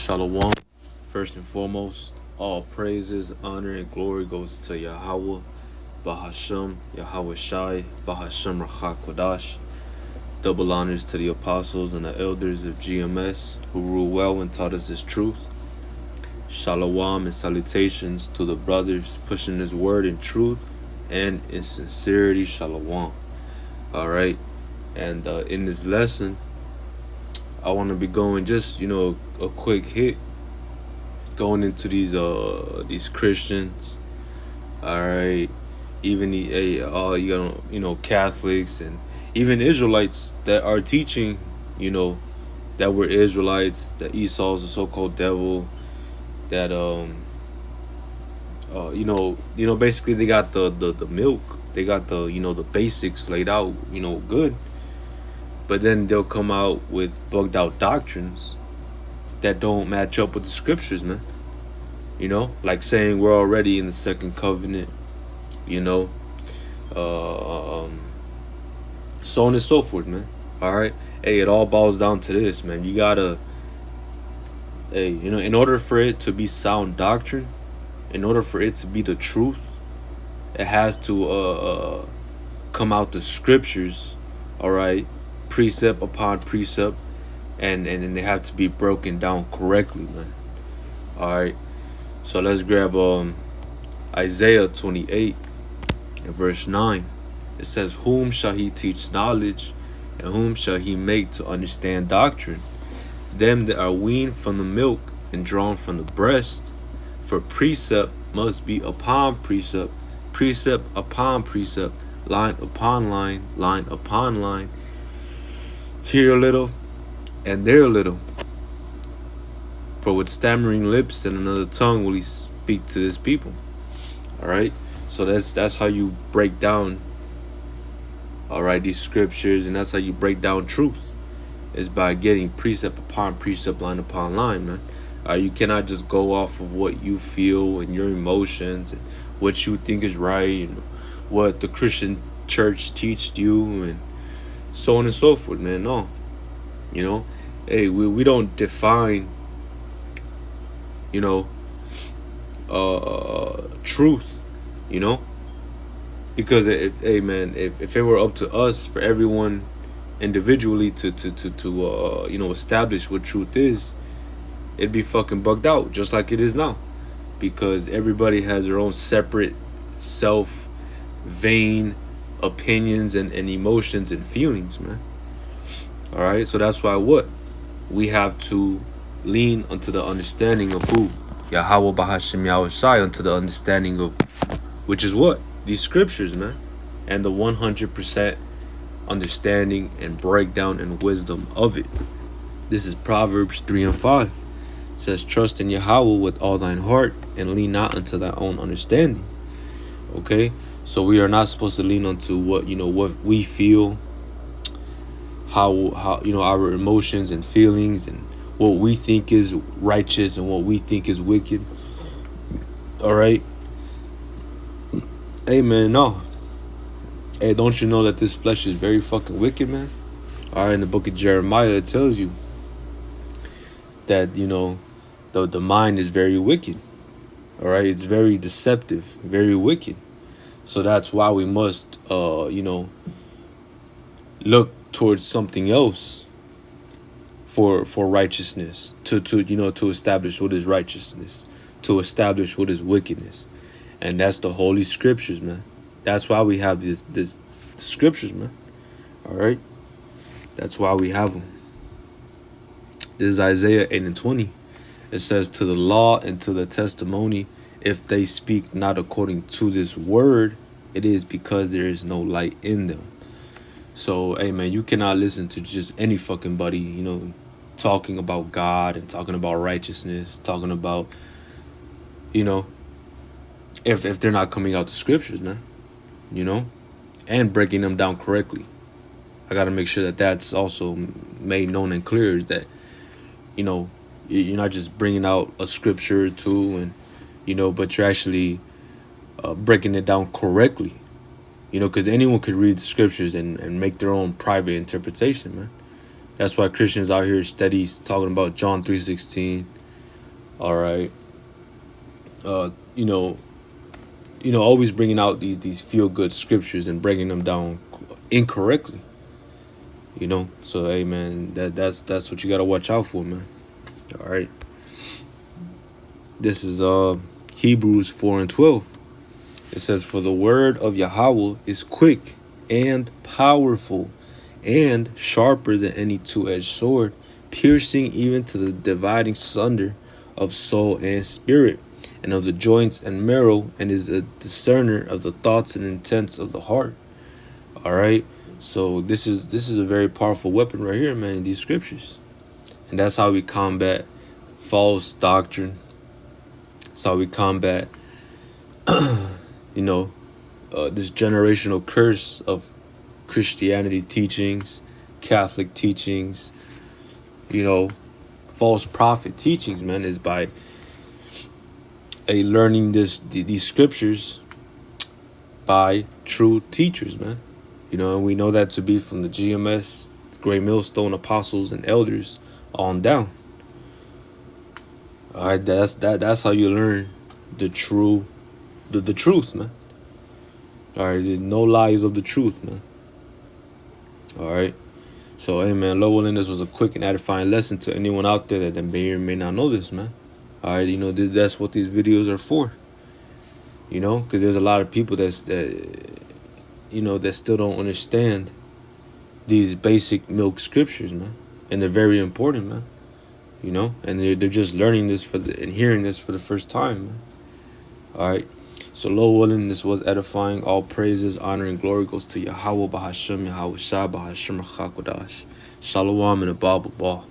Shalom. First and foremost, all praises, honor, and glory goes to Yahweh, Bahashem, Yahweh Shai, Bahashem Rachak Kodash. Double honors to the apostles and the elders of GMS who rule well and taught us this truth. Shalom and salutations to the brothers pushing this word in truth and in sincerity. Shalom. Alright, and in this lesson, I want to be going just, a quick hit going into these Christians, all right, even the Catholics and even Israelites that are teaching, that we're Israelites, that Esau's a so-called devil, that basically they got the milk, they got the basics laid out, good, but then they'll come out with bugged out doctrines that don't match up with the scriptures, man. Like saying we're already in the second covenant, so on and so forth, man. All right. Hey, it all boils down to this, man. You gotta, in order for it to be sound doctrine, in order for it to be the truth, it has to come out the scriptures, all right, precept upon precept, and they have to be broken down correctly, man. All right, so let's grab Isaiah 28 and verse 9. It says, "Whom shall he teach knowledge, and whom shall he make to understand doctrine? Them that are weaned from the milk and drawn from the breast. For precept must be upon precept, precept upon precept, line upon line, line upon line. Here a little, and there a little. For with stammering lips and another tongue will he speak to his people." All right, so that's how you break down, all right, these scriptures, and that's how you break down truth, is by getting precept upon precept, line upon line, man. You cannot just go off of what you feel and your emotions and what you think is right and what the Christian church teached you and so on and so forth, man. No, hey, we don't define, truth, because if it were up to us, for everyone individually to establish what truth is, it'd be fucking bugged out, just like it is now, because everybody has their own separate self vain opinions and emotions and feelings, man. All right, so that's why we have to lean unto the understanding of who? Yahweh Bahashem Yahweh Shai, unto the understanding of, which is what? These scriptures, man. And the 100% understanding and breakdown and wisdom of it. This is Proverbs 3 and 5. It says, "Trust in Yahweh with all thine heart, and lean not unto thy own understanding." Okay? So we are not supposed to lean onto what we feel, how our emotions and feelings, and what we think is righteous and what we think is wicked. All right. Hey, man, no. Hey, don't you know that this flesh is very fucking wicked, man? All right, in the book of Jeremiah, it tells you that the mind is very wicked. All right, it's very deceptive, very wicked. So that's why we must, look towards something else for righteousness, to establish what is righteousness, to establish what is wickedness, and that's the Holy Scriptures, man. That's why we have this scriptures, man. All right, that's why we have them. This is Isaiah 8 and 20. It says, "To the law and to the testimony, if they speak not according to this word, it is because there is no light in them." So, hey, man, you cannot listen to just any fucking buddy, talking about God and talking about righteousness, talking about, if they're not coming out the scriptures, man, and breaking them down correctly. I got to make sure that that's also made known and clear, is that, you're not just bringing out a scripture or two and, but you're actually breaking it down correctly, because anyone could read the scriptures and make their own private interpretation, man. That's why Christians out here steady talking about John 3:16, All right. You know, always bringing out these feel good scriptures and breaking them down incorrectly. So hey man, that's what you gotta watch out for, man. All right. This is Hebrews 4:12. It says, "For the word of Yahweh is quick and powerful, and sharper than any two-edged sword, piercing even to the dividing sunder of soul and spirit, and of the joints and marrow, and is a discerner of the thoughts and intents of the heart." All right. So this is a very powerful weapon right here, man. These scriptures, and that's how we combat false doctrine. That's how we combat, this generational curse of Christianity teachings, Catholic teachings, false prophet teachings, man, is by learning these scriptures by true teachers, man. And we know that to be from the GMS, Great Millstone Apostles and Elders on down. All right, that's how you learn the truth, man. All right, there's no lies of the truth, man. All right. So, hey, man, Lord willing, this was a quick and edifying lesson to anyone out there that may or may not know this, man. All right, that's what these videos are for. Because there's a lot of people that still don't understand these basic milk scriptures, man, and they're very important, man. And they're just learning this and hearing this for the first time, man. All right. So, Lord willing, this was edifying. All praises, honor, and glory goes to Yahweh Bahashem, Yahweh Shah Bahashem Chakodash. Shalom and a Bible ball.